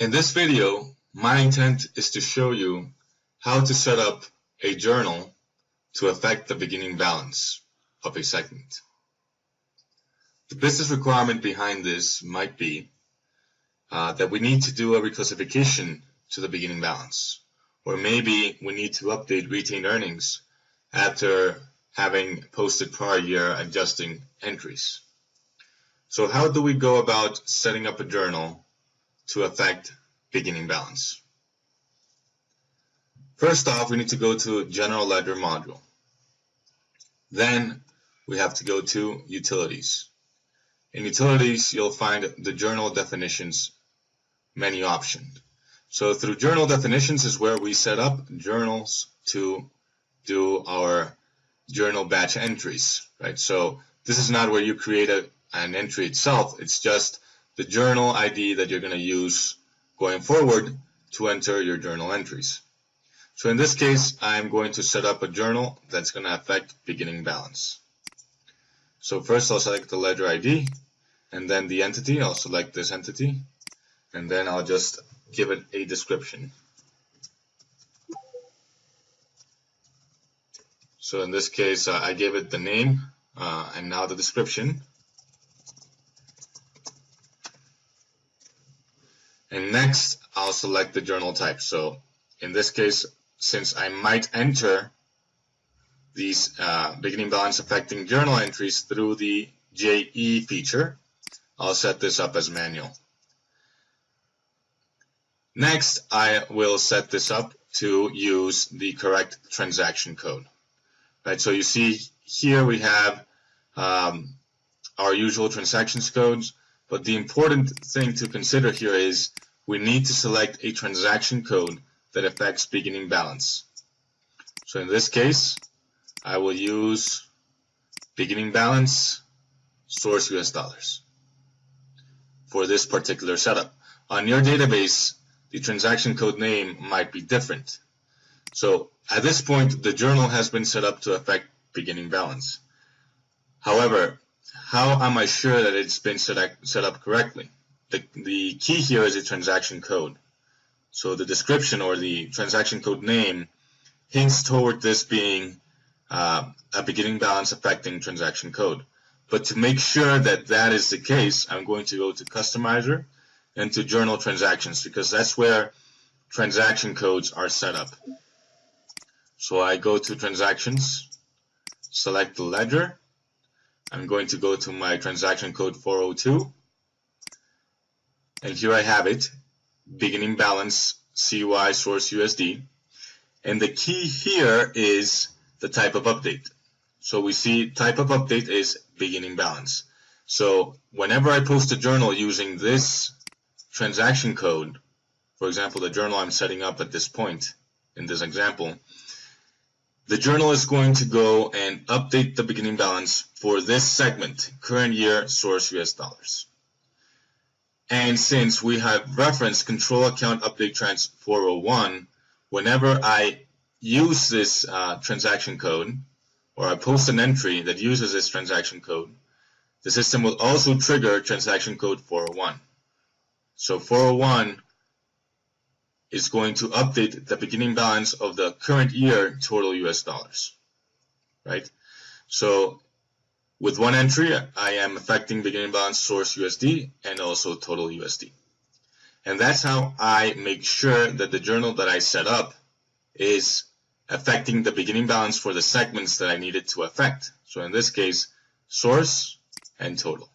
In this video, my intent is to show you how to set up a journal to affect the beginning balance of a segment. The business requirement behind this might be that we need to do a reclassification to the beginning balance, or maybe we need to update retained earnings after having posted prior year adjusting entries. So how do we go about setting up a journal to affect beginning balance? First off, we need to go to General Ledger module. Then we have to go to Utilities. In Utilities, you'll find the Journal Definitions menu option. So through Journal Definitions is where we set up journals to do our journal batch entries, right? So this is not where you create an entry itself. It's just the journal ID that you're going to use going forward to enter your journal entries. So in this case, I'm going to set up a journal that's going to affect beginning balance. So first I'll select the ledger ID, and then the entity. I'll select this entity, and then I'll just give it a description. So in this case, I gave it the name and now the description. And next, I'll select the journal type. So in this case, since I might enter these beginning balance affecting journal entries through the JE feature, I'll set this up as manual. Next, I will set this up to use the correct transaction code. Right, so you see here we have our usual transactions codes, but the important thing to consider here is we need to select a transaction code that affects beginning balance. So in this case, I will use beginning balance source US dollars for this particular setup. On your database, the transaction code name might be different. So at this point, the journal has been set up to affect beginning balance. However, how am I sure that it's been set up correctly? The key here is a transaction code. So the description or the transaction code name hints toward this being a beginning balance affecting transaction code. But to make sure that that is the case, I'm going to go to Customizer and to Journal Transactions, because that's where transaction codes are set up. So I go to Transactions, select the ledger. I'm going to go to my transaction code 402. And here I have it, beginning balance CY source USD. And the key here is the type of update. So we see type of update is beginning balance. So whenever I post a journal using this transaction code, for example, the journal I'm setting up at this point in this example, the journal is going to go and update the beginning balance for this segment, current year source US dollars. And since we have referenced control account update trans 401, whenever I use this transaction code, or I post an entry that uses this transaction code, the system will also trigger transaction code 401. So 401 is going to update the beginning balance of the current year total US dollars, right? So with one entry, I am affecting beginning balance source USD and also total USD. And that's how I make sure that the journal that I set up is affecting the beginning balance for the segments that I need it to affect. So in this case, source and total.